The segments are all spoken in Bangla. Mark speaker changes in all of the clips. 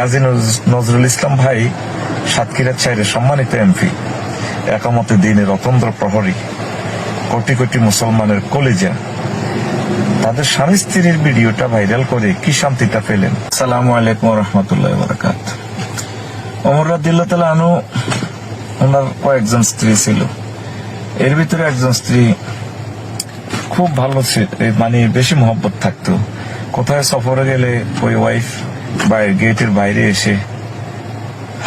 Speaker 1: গাজী নজরুল ইসলাম ভাই সাতক্ষীরা 4-এর সম্মানিত এমপি, একামতে দ্বীনের অতন্দ্র প্রহরী, কোটি কোটি মুসলমানের কলিজা, তাদের স্বামী স্ত্রীর ভিডিওটা ভাইরাল করে কি শান্তিটা পেলেন। আসসালামু আলাইকুম ওয়া রাহমাতুল্লাহি ওয়া বারাকাতুহু। ওমর রাদিয়াল্লাহু তাআলা আনহু ওনার কয়েকজন স্ত্রী ছিল, এর ভিতরে একজন স্ত্রী খুব ভালো ছিল, মানে বেশি মহব্বত থাকতো। কোথায় সফরে গেলে ওই ওয়াইফ গেটের বাইরে এসে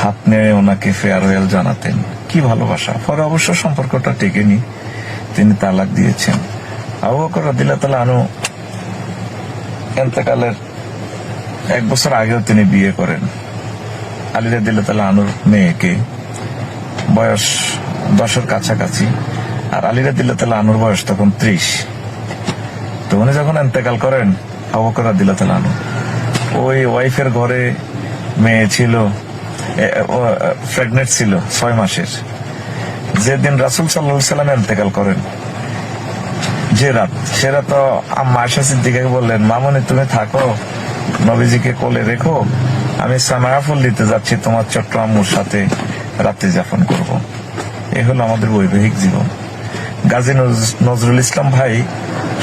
Speaker 1: হাত নেড়ে ওনাকে ফেয়ারওয়েল জানাতেন। কি ভালোবাসা! পরে অবশ্য সম্পর্কটা টেকেনি, তিনি তালাক দিয়েছেন। আবু বকর রাদিয়াল্লাহু তাআলা আনহু ইন্তেকালের 1 বছর আগেও তিনি বিয়ে করেন আলী রাদিয়াল্লাহু তাআলা আনহুর মেয়েকে, বয়স 10-এর কাছাকাছি, আর আলী রাদিয়াল্লাহু তাআলা আনহুর বয়স তখন 30। তো উনি যখন ইন্তেকাল করেন, আবু বকর রাদিয়াল্লাহু তাআলা আনহু ওই ওয়াইফের ঘরে মেয়ে ছিল, প্রেগনেন্ট ছিল 6 মাসের। যেদিন রাসূল সাল্লাল্লাহু আলাইহি ওয়াসাল্লাম ইন্তেকাল করেন, যে রাত, সে রাত আম্মা আয়েশা সিদ্দিকাকে বললেন, মামুনি তুমি থাকো, নবীজিকে কোলে রেখো, আমি সানায়া ফুল দিতে যাচ্ছি, তোমার ছোট্ট আম্মুর সাথে রাত্রি যাপন করব। এই হলো আমাদের বৈবাহিক জীবন। গাজী নজরুল ইসলাম ভাই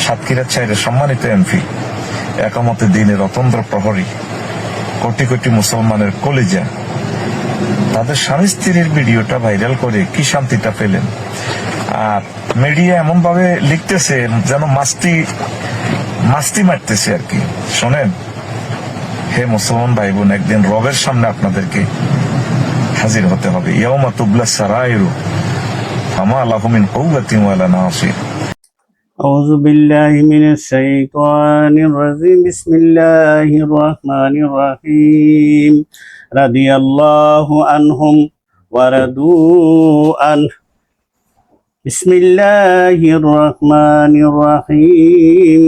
Speaker 1: সাতক্ষীরা 4-এর সম্মানিত এমপি, একামতে দ্বীনের অতন্দ্র প্রহরী, কোটি কোটি মুসলমানের কলিজা, তাদের স্বামী স্ত্রীর ভিডিওটা ভাইরাল করে কি শান্তিটা পেলেন। আর মিডিয়া এমন ভাবে লিখতেছে যেন মাস্তি মারতেছে আর কি। শোনেন, হে মুসলমান ভাই বোন, একদিন রবের সামনে আপনাদেরকে হাজির হতে হবে। ইয়াউমা তুবলা সারাইরু ফামা লাহু মিন কুওয়াতিন ওয়ালা নাসির।
Speaker 2: أعوذ بالله من الشيطان الرجيم. بسم الله الرحمن الرحيم. رضي الله عنهم ورضوا عنه. بسم الله الرحمن الرحيم.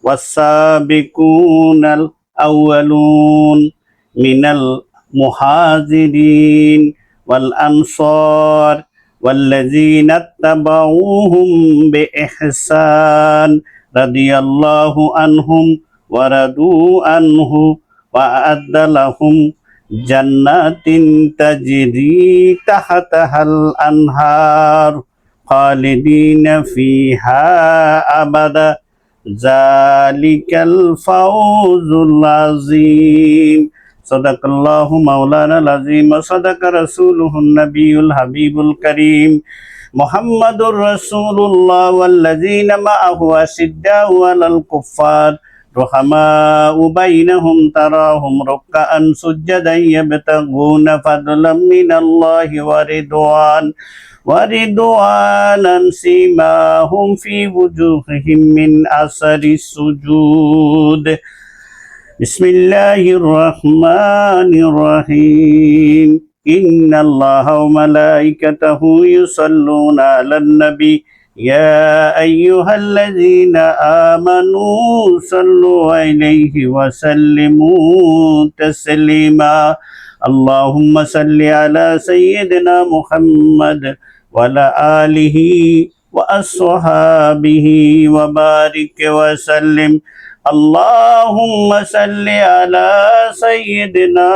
Speaker 2: والسابقون الأولون من المهاجرين والأنصار والذين اتبعوهم بإحسان رضي الله عنهم ورضوا عنه وأعد لهم جنات تجري تحتها الأنهار خالدين فيها أبدا ذلك الفوز العظيم. صدق الله مولانا العظيم وصدق رسوله النبي الحبيب الكريم. محمد رسول الله والذين معه أشداء على الكفار رحماء بينهم تراهم ركعا سجدا يبتغون فضلا من الله ورضوانا سيماهم في وجوههم من أثر السجود. بسم الله الرحمن الرحيم. إن الله وملائكته يصلون على النبي يا أيها الذين آمنوا صلوا عليه وسلموا تسليما. اللهم صل على سيدنا محمد وعلى آله وأصحابه وبارك وسلم. اللهم صل على سيدنا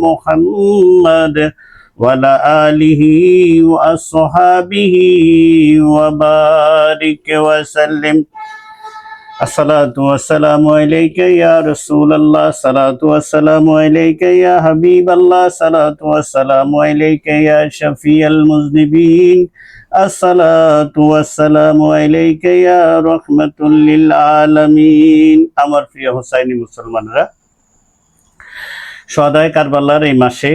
Speaker 2: محمد وعلى آله وأصحابه وبارك وسلم. الصلاة والسلام عليك يا رسول الله، الصلاة والسلام عليك يا حبيب الله، الصلاة والسلام عليك يا شفيع المذنبين، আসসালাতু ওয়াসসালামু আলাইকা ইয়া রাহমাতুল লিল আলামিন। আমার প্রিয় হোসাইনি মুসলমানরা, সদায় কারবালার এই মাসে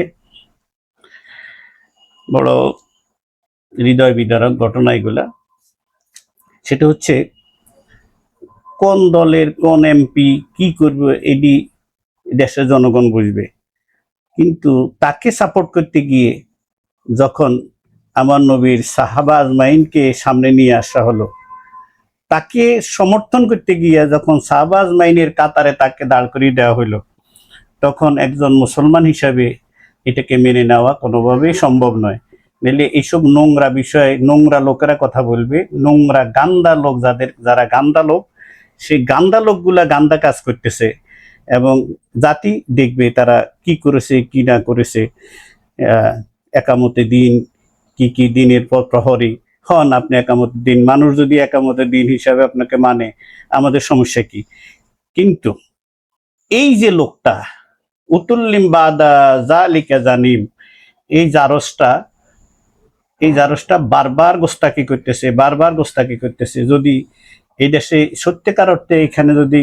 Speaker 2: বড় হৃদয় বিদারক ঘটনা এগুলা। সেটা হচ্ছে কোন দলের কোন এমপি কি করবে এটি দেশের জনগণ বুঝবে, কিন্তু তাকে সাপোর্ট করতে গিয়ে যখন আমার নবীর সাহাবা আজমাইনকে সামনে নিয়ে আসা হলো, তাকে সমর্থন করতে গিয়ে যখন সাহাবা আজমাইনের কাতারে তাকে দাঁড় করিয়ে দেওয়া হলো, তখন একজন মুসলমান হিসাবে এটাকে মেনে নেওয়া কোনোভাবেই সম্ভব নয়। নাহলে এইসব নোংরা বিষয়ে নোংরা লোকেরা কথা বলবে, নোংরা গান্দা লোক, যারা গান্দা লোক, সেই গান্দা লোকগুলা গান্দা কাজ করতেছে। এবং জাতি দেখবে তারা কি করেছে কি না করেছে। একামতে দিন কি কি দিনের পর প্রহরী হন আপনি একামতের দিন, মানুষ যদি একামতের দিন হিসাবে আপনাকে মানে আমাদের সমস্যা কি? কিন্তু এই যে লোকটা উতুল্লিম বাদা জালিকা জানিম, এই জারসটা বারবার গোস্তাকি করতেছে। যদি এই দেশে সত্যিকার অর্থে এখানে যদি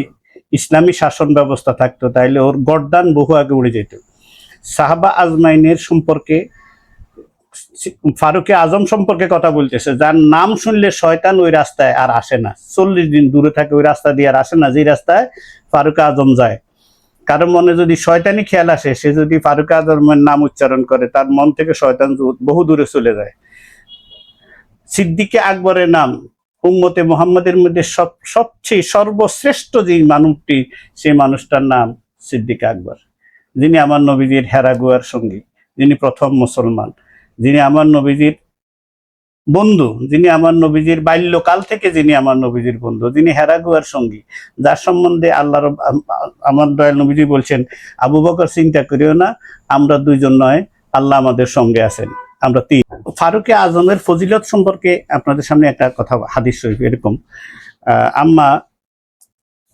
Speaker 2: ইসলামী শাসন ব্যবস্থা থাকতো তাহলে ওর গর্দান বহু আগে উড়ে যেত। সাহাবা আজমাইনের সম্পর্কে, ফারুকে আজম সম্পর্কে কথা বলতেছে, যার নাম শুনলে শয়তান ওই রাস্তায় আর আসে না, 40 দিন দূরে থাকে ওই রাস্তা দিয়ে আর আসে না যে রাস্তায় ফারুকে আজম যায়। কারো মনে যদি শয়তানি খেয়াল আসে, সে যদি ফারুকে আজমের নাম উচ্চারণ করে তার মন থেকে শয়তান বহু দূরে চলে যায়। সিদ্দিকে আকবরের নাম উম্মতে মুহাম্মাদের মধ্যে সবচেয়ে সর্বশ্রেষ্ঠ যে মানুষটি, সেই মানুষটার নাম সিদ্দিকে আকবর, যিনি আমার নবীজির হেরাগুয়ার সঙ্গী, যিনি প্রথম মুসলমান, যিনি আমার নবীজির বন্ধু, যিনি আমার নবীজির বাল্যকাল থেকে যিনি আমার নবীজির বন্ধু, যিনি হেরাগুয়ার সঙ্গী, যার সম্বন্ধে আল্লাহর আমার দয়াল নবীজি বলছেন, আবু বকর চিন্তা করিও না, আমরা দুইজন নয়, আল্লাহ আমাদের সঙ্গে আছেন, আমরা তিন। ফারুকে আজমের ফজিলত সম্পর্কে আপনাদের সামনে একটা কথা, হাদিস শরীফ এরকম, আম্মা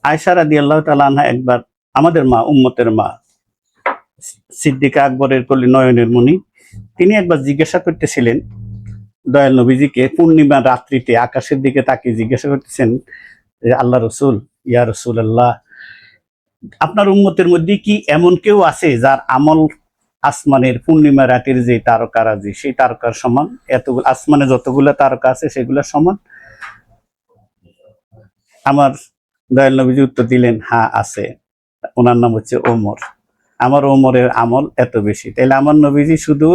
Speaker 2: আয়েশা রাদিয়াল্লাহু তাআলা আনহা একবার, আমাদের মা, উম্মতের মা, সিদ্দিকা আকবরের কলি নয়নের মণি, তিনি একবার জিজ্ঞাসা করতেছিলেন দয়াল নবীজিকে, পূর্ণিমা রাত্রিতে আকাশের দিকে তাকিয়ে জিজ্ঞাসা করতেছেন, আল্লাহ রসুল, ইয়া রাসূলুল্লাহ, আপনার উম্মতের মধ্যে কি এমন কেউ আছে যার আমল আসমানের পূর্ণিমা রাতের যে তারকারাজি, সেই তারকার সমান? এতগুলো আসমানে যতগুলো তারকা আছে সেগুলো সমান? আমার দয়াল নবীজি উত্তর দিলেন, হ্যাঁ আছে, ওনার নাম হচ্ছে ওমর। আমার ওমরের আমল এত বেশি। তাইলে আমার নবীজি শুধু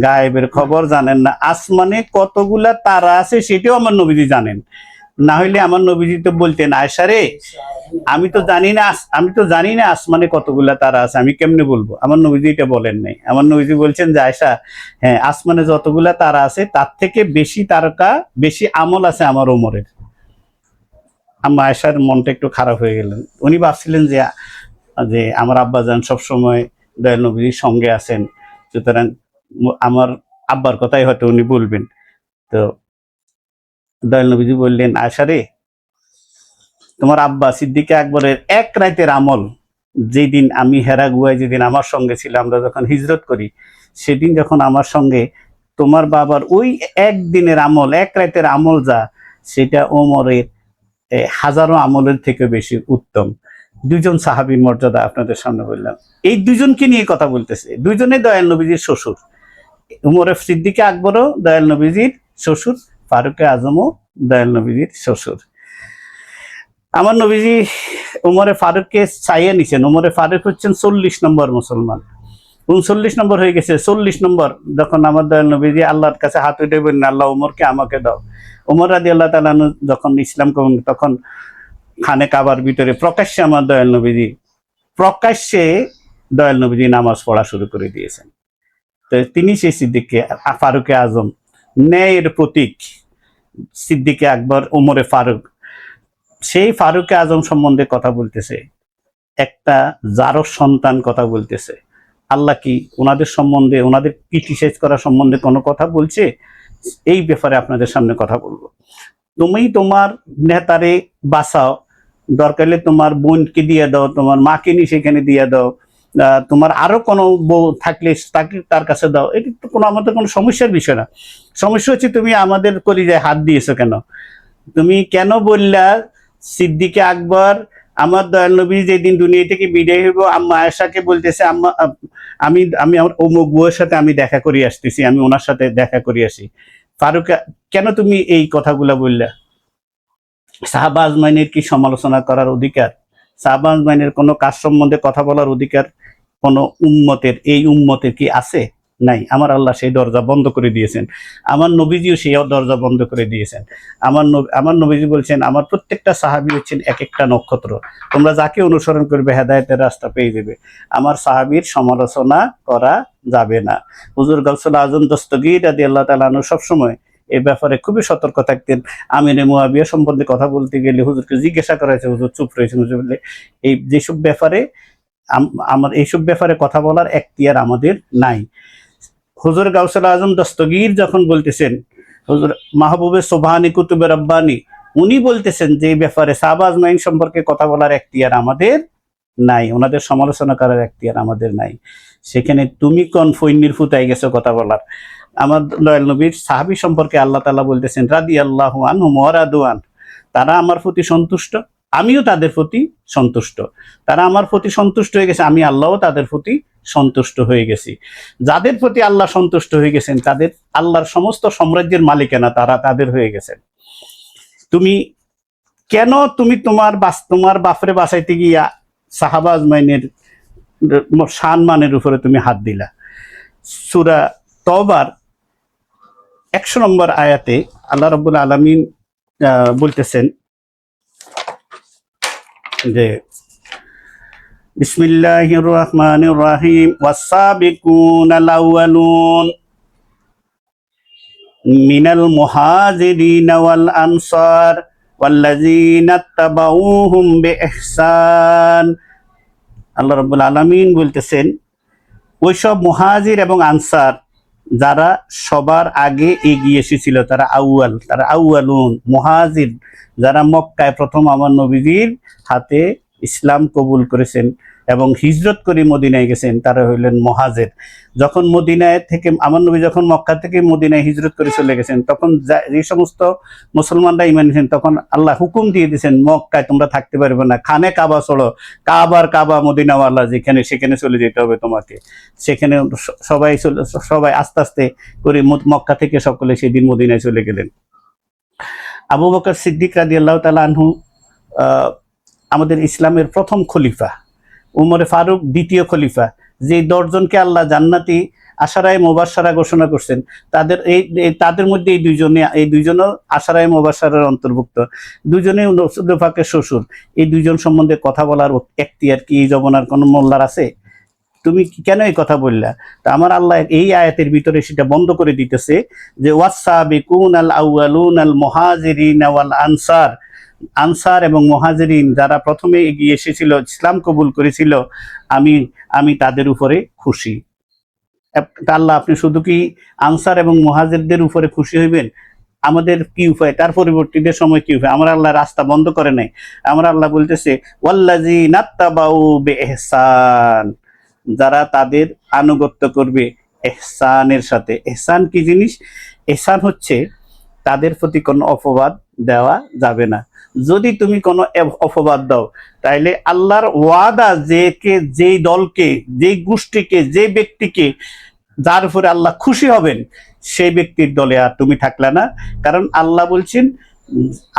Speaker 2: গায়েবের খবর জানেন না, আসমানে কতগুলা তারা আছে সেটাও আমার নবীজি জানেন। না হইলে আমার নবীজি তো বলতেন, আয়েশা রে, আমি তো জানি না আসমানে কতগুলা তারা আছে, আমি কেমনে বলবো? আমার নবীজি এটা বলেন নাই। আমার নবীজি বলছেন যে, আয়েশা, হ্যাঁ, আসমানে যতগুলা তারা আছে তার থেকে বেশি তারকা, বেশি আমল আছে আমার ওমরের। আম্মা আয়েশার মনটা একটু খারাপ হয়ে গেলেন। উনি ভাবছিলেন যে আমার আব্বাজান সবসময় দয়াল নবীর সঙ্গে আছেন, সুতরাং আমার আব্বার কথাই হয়তো উনি বলবেন। তো দয়াল নবীজি বললেন, আয়েশা রে, তোমার আব্বা সিদ্দিকে আকবরের এক রাতের আমল, যেদিন আমি হেরাগুয়ায় যেদিন আমার সঙ্গে ছিল, আমরা যখন হিজরত করি, সেদিন যখন আমার সঙ্গে তোমার বাবার ওই একদিনের আমল, এক রাতের আমল যা, সেটা ওমরের হাজারো আমলের থেকে বেশি উত্তম। দুইজন সাহাবীর মর্যাদা আপনাদের সামনে বললাম। এই দুজনকে নিয়ে কথা বলতেছে, দুইজনে দয়াল নবীজির শ্বশুর। উমরে সিদ্দিকে আকবরও দয়াল নবীজির শ্বশুর, ফারুকে আজমও দয়াল নবীজির শ্বশুর। আমার নবীজি উমরে ফারুককে চাইয়ে নিছেন। উমরে ফারুক হচ্ছেন 40 নম্বর মুসলমান, 39 নম্বর হয়ে গেছে, 40 নম্বর যখন আমার দয়াল নবীজি আল্লাহর কাছে হাত উঠে বললেন, আল্লাহ উমরকে আমাকে দাও। উমর রাদিয়াল্লাহু তাআলা আনহু যখন ইসলাম করেন, তখন খানে কাবার ভিতরে প্রকাশ্যে আমার দয়াল নবীজি নামাজ পড়া শুরু করে দিয়েছেন। তো তিনি সেই সিদ্দিককে, ফারুকে আজম, ন্যায়ের প্রতীক সিদ্দিকে আকবর ওমরে ফারুক, সেই ফারুকে আজম সম্বন্ধে কথা বলতেছে, একটা জারস সন্তান কথা বলতেছে। আল্লাহ কি ওনাদের সম্বন্ধে, ওনাদের ক্রিটিসাইজ করা সম্বন্ধে কোনো কথা বলছে? এই ব্যাপারে আপনাদের সামনে কথা বলবো। তুমি তোমার নেতারে বাঁচাও, দরকার হলে তোমার বোনকে দিয়ে দাও, তোমার মাকে নিয়ে সেখানে দিয়ে দাও, তোমার আরো কোনো বউ থাকলে তাকে তার কাছে দাও, এটা তো আমাদের কোনো সমস্যার বিষয় না। সমস্যা হচ্ছে তুমি আমাদের কলিজায় হাত দিয়েছো কেন? তুমি কেন বললা সিদ্দিকে আকবর আমার দয়াল নবী যেদিন দুনিয়া থেকে বিদায় হইব, আম্মা আয়েশাকে বলতেছে, আম্মা আমি আমার অমুক বউয়ের সাথে আমি দেখা করে আসতেছি, আমি ওনার সাথে দেখা করে আসি। ফারুক, কেন তুমি এই কথাগুলা বললা? সাহাবা আজমাইনের কি সমালোচনা করার অধিকার? সাহাবা আজমাইনের কোনো কাজ সম্বন্ধে কথা বলার অধিকার কোন এই উম্মতের কি আছে? নাই। আমার আল্লাহ সেই দরজা বন্ধ করে দিয়েছেন, আমার নবীজিও সেই দরজা বন্ধ করে দিয়েছেন। আমার নবীজি বলছেন, আমার প্রত্যেকটা সাহাবী হচ্ছেন এক একটা নক্ষত্র, তোমরা যাকে অনুসরণ করবে হেদায়েতের রাস্তা পেয়ে যাবে। আমার সাহাবীর সমালোচনা করা যাবে না। হুজুর গাউসুল আজম দস্তগীর রাদিয়াল্লাহু তাআলা আনহু সবসময় এ ব্যাপারে খুবই সতর্ক থাকতেন। আমিরে মুয়াবিয়া সম্বন্ধে কথা বলতে গেলে হুজুরকে জিজ্ঞাসা করা হয়েছে, হুজুর চুপ রয়েছেন। হুজুর বললে, এই যেসব ব্যাপারে আমার এইসব ব্যাপারে কথা বলার এখতিয়ার আমাদের নাই। হুজুর গাউসুল আজম দস্তগীর যখন বলতেছেন, হুজুর মাহবুবে সোবহানি কুতুবে রব্বানি উনি বলতেছেন যে এই ব্যাপারে সাহাবা আজমাইন সম্পর্কে কথা বলার এখতিয়ার আমাদের নাই, ওনাদের সমালোচনা করার এখতিয়ার আমাদের নাই। সেখানে তুমি কোন ফৈন্নির ফুতাই গেছো কথা বলার? আমার দয়াল নবীর সাহাবী সম্পর্কে আল্লাহ তাআলা বলতেছেন রাদিয়াল্লাহু আনহুম ওয়া রাদু আন, তারা আমার প্রতি সন্তুষ্ট, আমিও তাদের প্রতি সন্তুষ্ট। তারা আমার প্রতি সন্তুষ্ট হয়ে গেছে, আমি আল্লাহও তাদের প্রতি সন্তুষ্ট হয়ে গেছি। যাদের প্রতি আল্লাহ সন্তুষ্ট হয়ে গেছেন তাদের আল্লাহর সমস্ত সাম্রাজ্যের মালিকানা তারা তাদের হয়ে গেছেন। তুমি কেন তোমার বাপরে বাঁচাইতে গিয়া সাহাবা আজমাইনের সম্মানের উপরে তুমি হাত দিলা? সূরা তওবার 100 নম্বর আয়াতে আল্লাহ রাব্বুল আলামিন বলতেছেন যে বিসমিল্লাহির রহমানির রহিম ওয়াসাবিকুনাল আউয়ালুন মিনাল মুহাজিরিন ওয়াল আনসার ওয়াল্লাযীনা তাবাউহুম বিইহসান। আল্লাহ রাব্বুল আলামিন বলতেছেন ওইসব মুহাজির এবং আনসার যারা সবার আগে এগিয়ে এসেছিল, তারা আউয়ালুন মুহাজির, যারা মক্কায় প্রথম আমার নবীজির হাতে ইসলাম কবুল করেছেন এবং হিজরত করে মদিনায় গেছেন, তারা হইলেন মুহাজির। যখন মদিনায় থেকে আমার নবী যখন মক্কা থেকে মদিনায় হিজরত করে চলে গেছেন, তখন যে সমস্ত মুসলমানরা ঈমান এনেছেন, তখন আল্লাহ হুকুম দিয়ে দিয়েছেন মক্কায় তোমরা থাকতে পারবে না, খানে কাবা চলো, কাবা মদিনাওয়ালা যেখানে সেখানে চলে যেতে হবে তোমাকে। সেখানে সবাই আস্তে আস্তে করে মক্কা থেকে সকলে সেদিন মদিনায় চলে গেলেন। আবু বকর সিদ্দিক রাদিয়াল্লাহু তাআলা আনহু আমাদের ইসলামের প্রথম খলিফা, উমরে ফারুক দ্বিতীয় খলিফা, যে 10 জনকে আল্লাহ জান্নাতি আশারায়ে মুবাশশারা ঘোষণা করছেন, তাদের মধ্যে এই দুইজনও আশারায়ে মুবাশশারার অন্তর্ভুক্ত। দুজনেই রাসূল পাকের শ্বশুর। এই দুইজন সম্বন্ধে কথা বলার এখতিয়ার কি এই জমানার কোন মোল্লার আছে? তুমি কেন এই কথা বললা? তা আমার আল্লাহ এই আয়াতের ভিতরে সেটা বন্ধ করে দিতেছে যে ওয়াসাবিকুনাল আউয়ালুনাল মুহাজিরিন ওয়াল আনসার এবং মুহাজিরিন যারা প্রথমে এগিয়ে এসেছিল, ইসলাম কবুল করেছিল, আমি তাদের উপরে খুশি। আল্লাহ আপনি শুধু কি আনসার এবং মুহাজিরদের উপরে খুশি হইবেন? আমাদের কি উপায়? তার পরিবর্তিত সময় কি উপায়? আমরা আল্লাহ রাস্তা বন্ধ করে নাই। আমরা আল্লাহ বলতেছে ওয়াল্লাযীনা তাবাউ বিইহসান, যারা তাদের আনুগত্য করবে ইহসানের সাথে। ইহসান কি জিনিস? ইহসান হচ্ছে তাদের প্রতি কোনো অপবাদ দেওয়া যাবে না। যদি তুমি কোনো অপবাদ দাও তাইলে আল্লাহর ওয়াদা যেই দলকে, যেই গোষ্ঠীকে, যে ব্যক্তিকে যার উপরে আল্লাহ খুশি হবেন সেই ব্যক্তির দলে আর তুমি থাকলে না। কারণ আল্লাহ বলছেন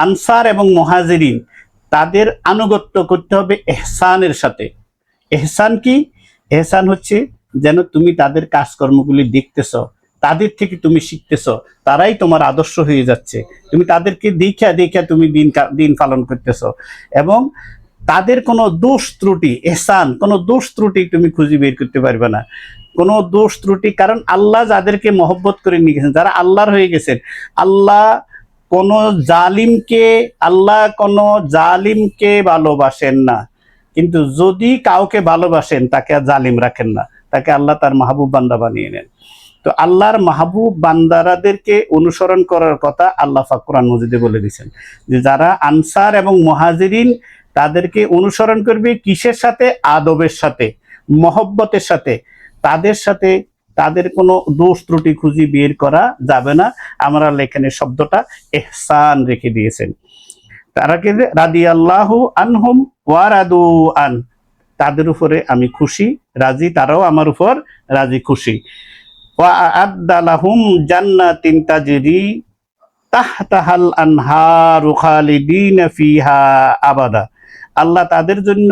Speaker 2: আনসার এবং মুহাজিরিন তাদের আনুগত্য করতে হবে ইহসানের সাথে। ইহসান কি? ইহসান হচ্ছে যেন তুমি তাদের কাজকর্মগুলি দেখতেছ, তাদের থেকে তুমি শিখতেছ, তারাই তোমার আদর্শ হয়ে যাচ্ছে, তুমি তাদেরকে দেখা তুমি দিন পালন করতেছ এবং তাদের কোনো দোষ ত্রুটি, ইহসান কোনো দোষ ত্রুটি তুমি খুঁজে বের করতে পারবে না, কোনো দোষ ত্রুটি। কারণ আল্লাহ যাদেরকে মহব্বত করে নিয়ে গেছেন, যারা আল্লাহর হয়ে গেছেন, আল্লাহ কোনো জালিমকে ভালোবাসেন না। কিন্তু যদি কাউকে ভালোবাসেন তাকে আর জালিম রাখেন না, তাকে আল্লাহ তার মাহবুব বান্দা বানিয়ে নেন। তো আল্লাহর মাহবুব বান্দারাদেরকে অনুসরণ করার কথা আল্লাহ পাক কোরআন মাজিদে বলে দিয়েছেন যে যারা আনসার এবং মুহাজিরিন তাদেরকে অনুসরণ করবে কিসের সাথে? আদবের সাথে, মহব্বতের সাথে। তাদের কোনো দোষ ত্রুটি খুঁজে বের করা যাবে না। আমরা এখানে শব্দটা ইহসান রেখে দিয়েছেন। তারাকে রাদিয়াল্লাহু আনহুম ওয়া রাদু আন, তাদের উপরে আমি খুশি, রাজি, তারাও আমার উপর রাজি খুশি। ওয়া আ'আদ্দা লাহুম জান্নাতিন তাজরি তাহতাহাল আনহারু খালিদিনা ফিহা আবাদা, আল্লাহ তাদের জন্য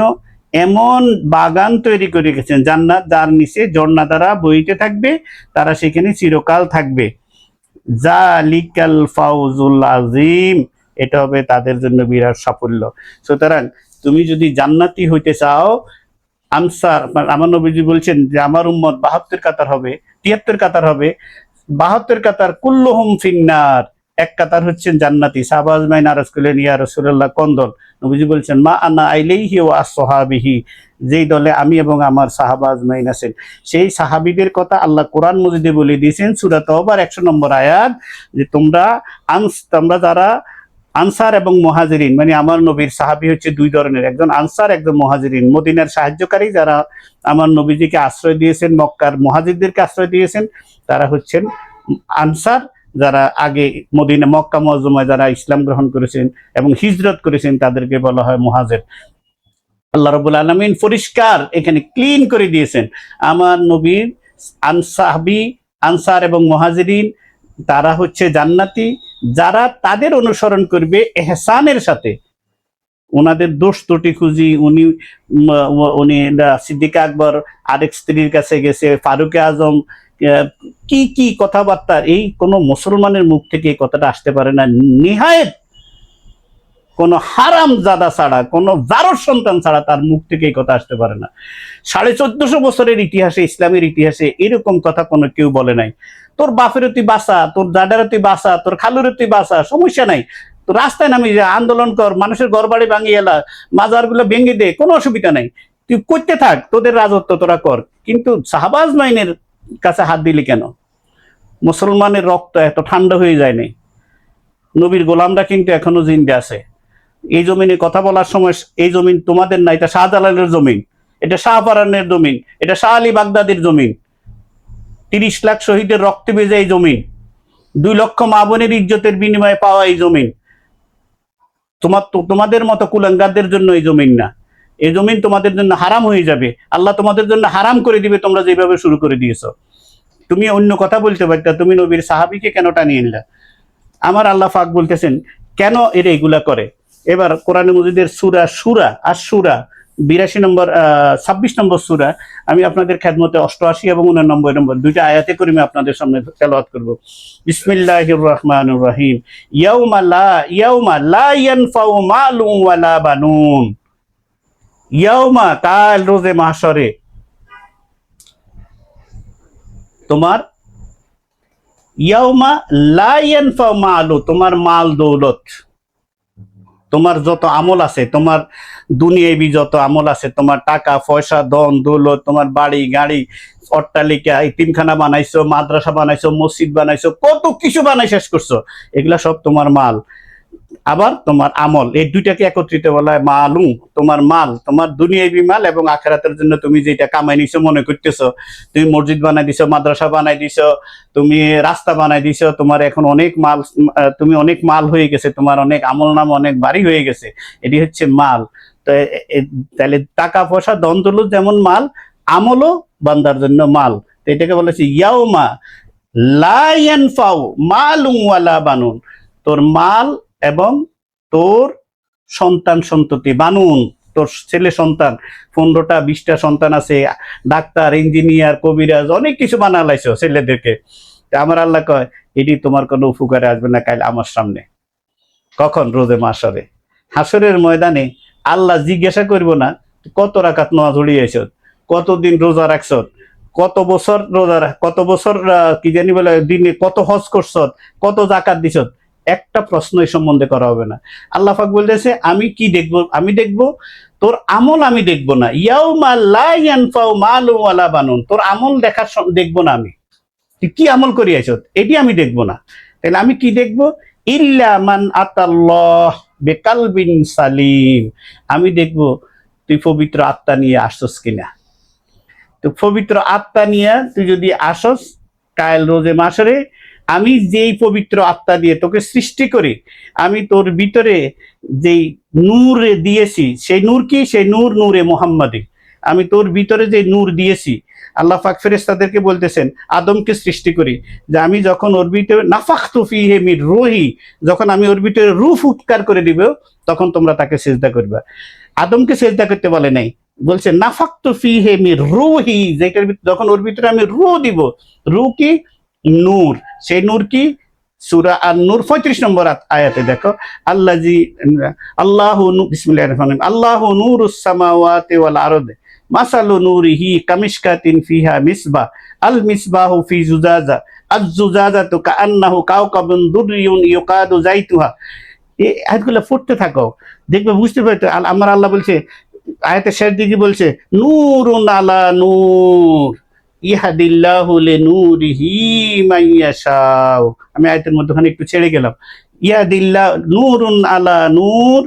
Speaker 2: এমন বাগান তৈরি করে গেছেন, জান্নাত যার নিচে ঝর্ণা দ্বারা বইতে থাকবে, তারা সেখানে চিরকাল থাকবে। জালিকাল ফাউজুল আযীম, এটা হবে তাদের জন্য বিরাট সাফল্য। সুতরাং তুমি যদি জান্নাতি হইতে চাও, আনসার আমার নবীজি বলছেন যে আমার উম্মত 72 কাতার হবে, 73 কাতার হবে, 72 কাতার কুল্লুহুম ফিন্নার, এক কাতার হচ্ছেন জান্নাতি। সাহাবা আজমাইন আরজ করলেন, ইয়া রাসূলুল্লাহ, কোন দল? নবীজি বলছেন, মা আনা আইলাইহি ওয়া আসহাবিহি, যেই দলে আমি এবং আমার সাহাবা আজমাইন আছেন। সেই সাহাবীদের কথা আল্লাহ কোরআন মজিদে বলে দিয়েছেন, সূরা তওবার 100 নম্বর আয়াত, যে তোমরা যারা আনসার এবং মুহাজিরিন, মানে আমার নবীর সাহাবী হচ্ছে দুই ধরনের, একজন আনসার, একজন মুহাজিরিন। মদিনার সাহায্যকারী যারা আমার নবীজিকে আশ্রয় দিয়েছেন, মক্কার মুহাজিরদেরকে আশ্রয় দিয়েছেন, তারা হচ্ছেন আনসার। যারা আগে মক্কা মুআজ্জামায় যারা ইসলাম গ্রহণ করেছেন এবং হিজরত করেছেন, তাদেরকে বলা হয় মুহাজির। আল্লাহ রাব্বুল আলামিন পরিষ্কার এখানে ক্লিন করে দিয়েছেন, আমার নবীর আনসার এবং মুহাজিরিন তারা হচ্ছে জান্নাতি, যারা তাদের অনুসরণ করবে ইহসানের সাথে। ওনাদের দোষ ত্রুটি খুঁজি, উনি সিদ্দিক আকবর আরেক স্ত্রীর কাছে গেছে, ফারুক আজম কি কি কথাবার্তা, এই কোনো মুসলমানের মুখ থেকে এই কথাটা আসতে পারে না। নিহায়েত কোনো হারাম জাদা ছাড়া, কোনো জারর সন্তান ছাড়া তার মুখ থেকে এই কথা আসতে পারে না। 1450 বছরের ইতিহাসে, ইসলামের ইতিহাসে এরকম কথা কোনো কেউ বলে নাই। তোর বাপের তুই বাসা, তোর দাদার তুই বাসা, তোর খালুর তুই বাসা, সমস্যা নাই, তো রাস্তায় নামি যা, আন্দোলন কর, মানুষের ঘর বাড়ি ভাঙিয়ে এলা, মাজার গুলো ভেঙে দে, কোনো অসুবিধা নাই, তুই করতে থাক, তোদের রাজত্ব তোরা কর। কিন্তু সাহাবা আজমাইনের কাছে হাত দিলি কেন? মুসলমানের রক্ত এত ঠান্ডা হয়ে যায়নি। নবীর গোলামরা কিন্তু এখনো জিন্দা আছে। এই জমিনে কথা বলার সময়, এই জমিন তোমাদের না, এটা শাহজালালের জমিন, এটা শাহপারানের জমিন, এটা শাহ আলী বাগদাদির জমিন। 30 লাখ শহীদের রক্তে ভেজা এই জমিন, 2 লক্ষ মা বোনের ইজ্জতের বিনিময়ে পাওয়া এই জমিন। তোমাদের মতো কুলাঙ্গারদের জন্য এই জমিন না। এই জমিন তোমাদের জন্য হারাম হয়ে যাবে, আল্লাহ তোমাদের জন্য হারাম করে দিবে, তোমরা যেভাবে শুরু করে দিয়েছো। তুমি অন্য কথা বলতে পারতা, তুমি নবীর সাহাবীকে কেন টানিয়ে নিলা? আমার আল্লাহ পাক বলতেছেন কেন এরা এগুলা করে। এবার কোরআনে মজিদের সূরা আশ-শূরা 82 নম্বর 26 নম্বর সূরা, আমি আপনাদের খেদমতে 88 এবং 89 নম্বর দুইটা আয়াতে করিমে আপনাদের সামনে তেলাওয়াত করব। বিসমিল্লাহির রহমানির রহিম। ইয়াউমা লা ইয়ানফাউ মালুন ওয়ালা বানুন। ইয়াউমা, কাল, রোজে মাহশরে, তোমার ইয়াউমা লা ইয়ানফাউ মালু, তোমার মাল দৌলত, তোমার যত আমল আছে, তোমার দুনিয়াবি যত আমল আছে, তোমার টাকা পয়সা, ধন দৌলত, তোমার বাড়ি গাড়ি, অট্টালিকা, ইতিমখানা বানাইছো, মাদ্রাসা বানাইছো, মসজিদ বানাইছো, কত কিছু বানাই শেষ করছো, এগুলা সব তোমার মাল। আবার তোমার আমল, এই দুইটাকে একত্রিত বলা হয় মালু। তোমার মাল, তোমার দুনিয়াবি মাল এবং আখিরাতের জন্য তুমি যেটা কামাই নিছো মনে করতেছো, তুমি মসজিদ বানাই দিছো, মাদ্রাসা বানাই দিছো, তুমি রাস্তা বানাই দিছো, তোমার এখন অনেক মাল, তুমি অনেক মাল হয়ে গেছে, তোমার অনেক আমল নাম অনেক বাড়ি হয়ে গেছে, এটি হচ্ছে মাল। তো তাহলে টাকা পয়সা ধন দৌলত যেমন মাল, আমলও বান্দার জন্য মাল। তো এটাকে বলেছে ইয়াউমা লা ইয়ানফাউ মালুন ওয়ালা বানুন, তোর মাল এবং তোর সন্তান সন্ততি, বানুন তোর ছেলে সন্তান, 15টা 20টা সন্তান আছে, ডাক্তার, ইঞ্জিনিয়ার, কবিরাজ, অনেক কিছু বানালাইছো ছেলেদেরকে। আমার আল্লাহ কয় এটি তোমার কোনো উপকারে আসবে না কাল আমার সামনে। কখন? রোজে মাহশরে, হাসরের ময়দানে আল্লাহ জিজ্ঞাসা করব না কত রাকাত নামাজ পড়িয়েছ, কতদিন রোজা রাখছ, কত বছর রোজা, কত বছর কি জানি বলে দিনে কত হজ করছ, কত যাকাত দিছ, একটা প্রশ্ন এই সম্বন্ধে করা হবে না। আল্লাহ পাক বলতেছে আমি কি দেখবো? আমি দেখবো তোর আমল, আমি দেখবো না। ইয়াউমা লা ইয়ানফাউ মালুন ওয়ালা বানুন, তোর আমল দেখবো না আমি, তুই কি আমল করিয়াছ এটি আমি দেখবো না। তাহলে আমি কি দেখবো? ইল্লা মান আতাল্লাহ বিকালবিন সালিম, আমি দেখবো তুই পবিত্র আত্মা নিয়ে আসছস কিনা। তো পবিত্র আত্মা নিয়ে তুই যদি আসস কাল রোজে মাহশরে, আমি যেই পবিত্র আত্মা দিয়ে তোকে সৃষ্টি করি, আমি তোর ভিতরে যেই নূর দিয়েছি, সেই নূর কি? সেই নূরে মুহাম্মাদি। আমি তোর ভিতরে যে নূর দিয়েছি, আল্লাহ পাক ফেরেশতাদেরকে বলতেছেন আদমকে সৃষ্টি করি, যে আমি যখন ওর ভিতরে নাফাখতু ফীহি মির রূহি, যখন আমি ওর ভিতরে রূহ ফুৎকার করে দিব, তখন তোমরা তাকে সিজদা করবে। আদমকে সিজদা করতে বলে নাই, বলছে নাফাখতু ফীহি মির রূহি, যেটার যখন ওর ভিতরে আমি রূহ দিব। রূহ কি? নূর। সেই নূর কি? সূরা আন-নূর 35 নম্বর আয়াতে দেখো, আল্লাহু বিসমিল্লাহির রহমানির রহিম, আল্লাহু নূরুস সামাওয়াতি ওয়াল আরদি মাসালু নূরিহি কামিশকাতিন ফিহা মিসবাহ আল মিসবাহু ফি জুজাজা আয-যুজাজাতু কাআন্নাহু কাওকাবুন দুররিয়ুন ইউকাদু যাইতুহা। এই আয়াতগুলো পড়তে থাকো, দেখবে বুঝতে পারছো। আমার আল্লাহ বলছে আয়াতের শেষ দিকে বলছে নূরুন আলা নূর ইয়াহদিল্লাহু লিনূরিহি মাইয়াশাউ। আমি আয়াতের মধ্যখানে একটু ছেড়ে গেলাম। ইয়াহদিল্লাহ নূরুন আলা নূর,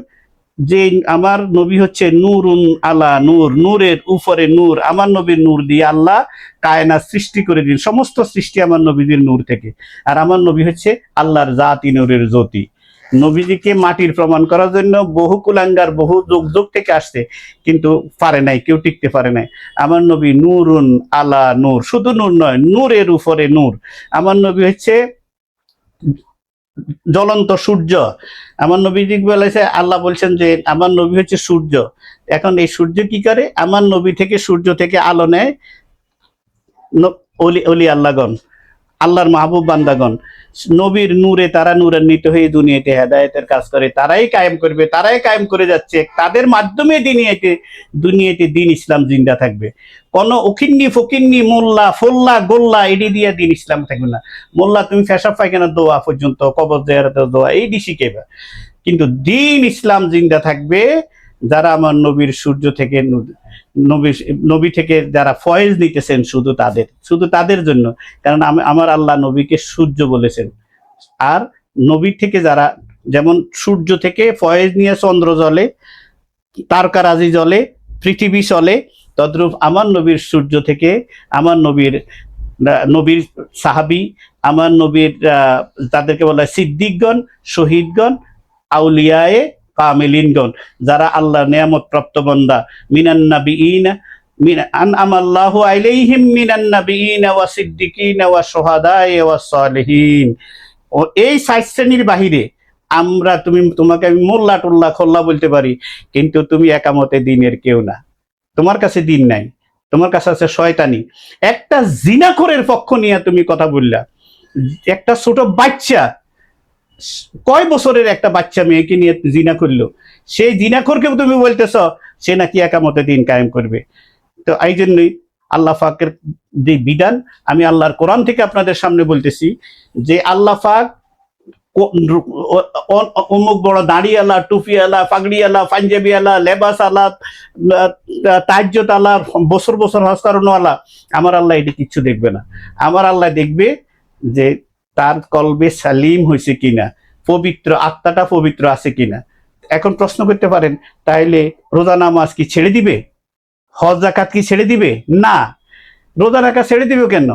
Speaker 2: যে আমার নবী হচ্ছে নূরুন আলা নূর, নূরের উপরে নূর। আমার নবীর নূর দিয়ে আল্লাহ কায়নাত সৃষ্টি করে দিন, সমস্ত সৃষ্টি আমার নবীদের নূর থেকে। আর আমার নবী হচ্ছে আল্লাহর জাতি নূরের জ্যোতি। নবীজিকে মাটির প্রমাণ করার জন্য বহু কুলাঙ্গার বহু যুগ যুগ থেকে আসছে, কিন্তু পারে নাই, কেউ টিকতে পারে নাই। আমার নবী নূরুন আলা নূর, শুধু নূর নয়, নূরের উপরে নূর। আমার নবী হচ্ছে জ্বলন্ত সূর্য। আমার নবীজি বলেছে, আল্লাহ বলছেন যে আমার নবী হচ্ছে সূর্য। এখন এই সূর্য কি করে? আমার নবী থেকে সূর্য থেকে আলো নেয় অলি আল্লাহগণ, আল্লাহর মাহবুব বান্দাগণ। নবীর নূরে তারা নূরান্বিত হয়ে দুনিয়াতে হেদায়েতের কাজ করে, তারাই কায়েম করবে, তারাই কায়েম করে যাচ্ছে। তাদের মাধ্যমে দুনিয়াতে দিন ইসলাম জিন্দা থাকবে। কোন উকিন্নি ফকিন্নি মোল্লা ফোল্লা গোল্লা এডি দিয়ে দিন ইসলাম থাকবে না। মোল্লা তুমি পেশাব পায়খানার দোয়া পর্যন্ত, কবর জিয়ারতের দোয়া এই শিখেবা, কিন্তু দিন ইসলাম জিন্দা থাকবে যারা আমার নবীর সূর্য থেকে নবী থেকে যারা ফয়েজ নিতেছেন, শুধু তাদের জন্য। কারণ আমার আল্লাহ নবীকে সূর্য বলেছেন। আর নবী থেকে যারা, যেমন সূর্য থেকে ফয়েজ নিয়ে চন্দ্র জ্বলে, তারকারাজি জ্বলে, পৃথিবী চলে, তদ্রূপ আমার নবীর সূর্য থেকে আমার নবীর সাহাবী, আমার নবীর তাদেরকে বলা হয় সিদ্দিকগণ, শহীদগণ, আউলিয়ায়ে কামিলিনগণ, যারা আল্লাহর নিয়ামত প্রাপ্ত বান্দা। মিনান নাবিয়িনা আনআমাল্লাহু আলাইহিম মিনান নাবিয়িনা ওয়া সিদ্দিকিনা ওয়া শুহাদায়ে ওয়া সালিহিন। ও এই ৬ শ্রেণীর বাহিরে তোমাকে আমি মোল্লা টোল্লা খোল্লা বলতে পারি, কিন্তু তুমি একামতে দিনের কেউ না। তোমার কাছে দিন নাই, তোমার কাছে আছে শয়তানি। একটা জিনাখোরের পক্ষ নিয়ে তুমি কথা বললা। একটা ছোট বাচ্চা, কয় বছরের একটা বাচ্চা মেয়েকে নিয়ে জিনা করলো, সেই জিনাখোরকেও তুমি বলতেছ সে নাকি একামতে দিন কায়েম করবে। তো এই জন্যই আল্লাহ পাকের যে বিধান, আমি আল্লাহর কোরআন থেকে আপনাদের সামনে বলতেছি যে আল্লাহ পাক অমুক বড় দাড়ি আলা, টুপি আলা, পাগড়ি আলা, পাঞ্জাবি আলা, লেবাস আলা, তাজ্জুদ আলা, বছর বছর হজ করানো আলা, আমার আল্লাহ এটি কিচ্ছু দেখবে না। আমার আল্লাহ দেখবে যে তার কলবে সালিম হয়েছে কিনা, পবিত্র আত্মাটা পবিত্র আছে কিনা। এখন প্রশ্ন করতে পারেন, তাইলে রোজা নামাজ কি ছেড়ে দিবে? হজ যাকাত কি ছেড়ে দিবে? না। রোজা রাখা ছেড়ে দিবে কেন?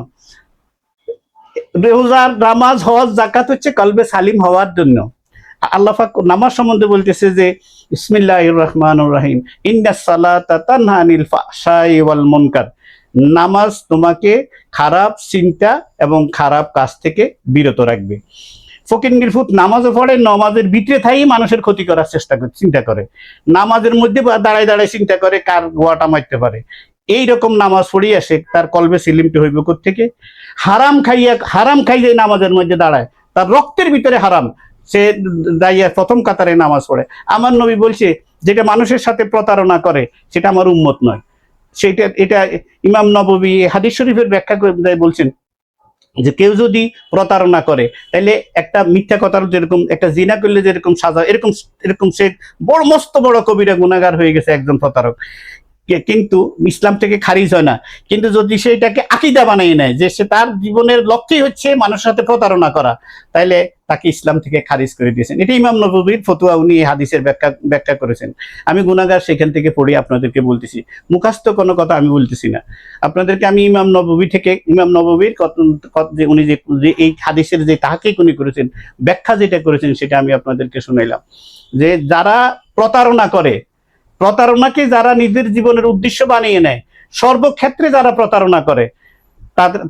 Speaker 2: রোজা, নামাজ, হজ, যাকাত হচ্ছে কলবে সালিম হওয়ার জন্য। আল্লাহ পাক নামাজ সম্বন্ধে বলতেছে যে বিসমিল্লাহির রহমানির রহিম, ইন্নাস সালাতা তানহা আনিল ফাহশাই ওয়াল মুনকার। নামাজ তোমাকে খারাপ চিন্তা এবং খারাপ কাজ থেকে বিরত রাখবে। ফকিন্নির ফুত নামাজও পড়ে, নামাজের ভিতরে থাই মানুষের ক্ষতি করার চিন্তা করে, নামাজের মধ্যে দাঁড়ায় দাঁড়ায় চিন্তা করে কার গোয়াটা মারতে পারে। এইরকম নামাজ পড়িয়ে আসে, তার কলবে সিলিমটি হইব কোত্থেকে? হারাম খাইয়ে নামাজের মধ্যে দাঁড়ায়, তার রক্তের ভিতরে হারাম, সে দাঁড়িয়ে প্রথম কাতারে নামাজ পড়ে। আমার নবী বলছে যেটা মানুষের সাথে প্রতারণা করে সেটা আমার উম্মত নয়। এটা ইমাম নববী হাদিস শরীফের ব্যাখ্যা করে বলছেন যে কেউ যদি প্রতারণা করে, তাহলে একটা মিথ্যা কথার যেরকম, একটা জিনা করলে যেরকম সাজা, এরকম সে মস্ত বড় কবিরা গুনাহগার হয়ে গেছে, একজন প্রতারক। কিন্তু ইসলাম থেকে খারিজ হয় না। কিন্তু যদি সেটাকে আকীদা বানিয়ে নেয় যে সে তার জীবনের লক্ষ্যই হচ্ছে মানুষের সাথে প্রতারণা করা, তাইলে তাকে ইসলাম থেকে খারিজ করে দিয়েছেন। এটা ইমাম নববীর ফতোয়া, উনি হাদিসের ব্যাখ্যা করেছেন। আমি গুনাহগার সেখান থেকে পড়ে আপনাদেরকে বলতেছি, মুখস্থ কোনো কথা আমি বলতেছি না আপনাদেরকে। আমি ইমাম নববীর যে উনি যে এই হাদিসের যে তাহকিক উনি করেছেন, ব্যাখ্যা যেটা করেছেন, সেটা আমি আপনাদেরকে শুনাইলাম। যে যারা প্রতারণা করে, প্রতারণাকে যারা নিজের জীবনের উদ্দেশ্য বানিয়ে নেয়, সর্বক্ষেত্রে যারা প্রতারণা করে,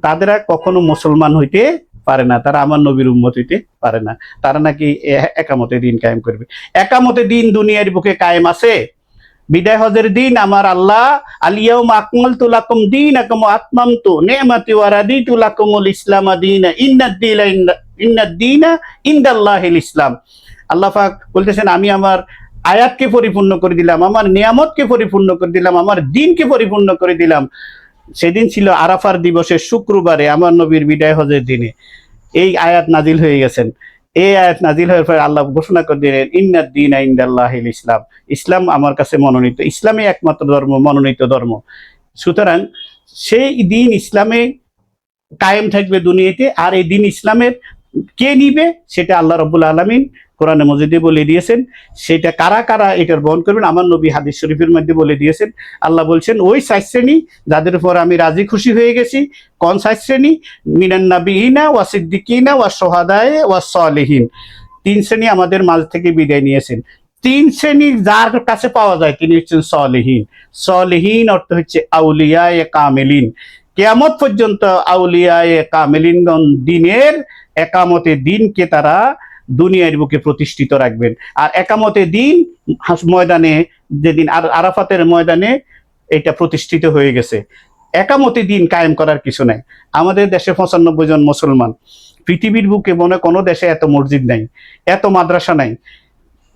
Speaker 2: তাদেরা কখনো মুসলমান হইতে পারে না, তারা আমার নবীর উম্মত হইতে পারে না। তারা নাকি একামতে দিন কায়েম করবে। একামতে দিন দুনিয়ার বুকে কায়েম আছে। বিদায় হজের দিন আমার আল্লাহ আলিয়াউমা আকমালতু লাকুম দীনাকুম ওয়া আতমামতু নি'মাতি ওয়া রাদিতু লাকুমুল ইসলাম দীনা ইন্নাদ দীনা ইনদাল্লাহিল ইসলাম। আল্লাহ পাক বলতেছেন, আমি আমার আয়াতকে পরিপূর্ণ করে দিলাম, আমার নিয়ামতকে পরিপূর্ণ করে দিলাম, আমার দিনকে পরিপূর্ণ করে দিলাম। সেদিন ছিল আরাফার দিবসের শুক্রবারে আমার নবীর বিদায় হজের দিনে এই আয়াত নাজিল হয়ে গেছেন। এই আয়াত নাজিল হওয়ার পরে আল্লাহ ঘোষণা করে দিলেন ইন্নাদ দীনা ইনদাল্লাহিল ইসলাম, ইসলাম আমার কাছে মনোনীত, ইসলামই একমাত্র ধর্ম, মনোনীত ধর্ম। সুতরাং সেই দিন ইসলামে কায়েম থাকবে দুনিয়াতে। আর এই দিন ইসলামের কে নিবে সেটা আল্লাহ রাব্বুল আলামিন কোরআনে মজিদে বলে দিয়েছেন। সেটা কারা কারা এটার বহন করবেন আমার নবী হাদিস শরীফের মধ্যে বলে দিয়েছেন। আল্লাহ বলছেন ওই 4 শ্রেণী যাদের উপর আমি রাজি খুশি হয়ে গেছি। কোন 4 শ্রেণী? মিনান নাবিয়িনা ওয়া সিদ্দিকিনা ওয়া শুহাদায়ে ওয়া সালিহিন। 3 শ্রেণী আমাদের মাঝ থেকে বিদায় নিয়েছেন। 3 শ্রেণী যার কাছে পাওয়া যায় তিনি হচ্ছেন সলিহিন। সলিহিন অর্থ হচ্ছে আউলিয়ায়ে কামিলিন। কিয়ামত পর্যন্ত আউলিয়ায়ে কামিলিনগণ দিনের একামতে দিনকে তারা দুনিয়ার বুকে প্রতিষ্ঠিত রাখবেন। আর একামতে দিন ময়দানে যেদিন আরাফাতের ময়দানে এটা প্রতিষ্ঠিত হয়ে গেছে। একামতে দিন কায়েম করার কিছু নাই। আমাদের দেশে 95 জন মুসলমান, পৃথিবীর বুকে মনে কোনো দেশে এত মসজিদ নাই, এত মাদ্রাসা নাই।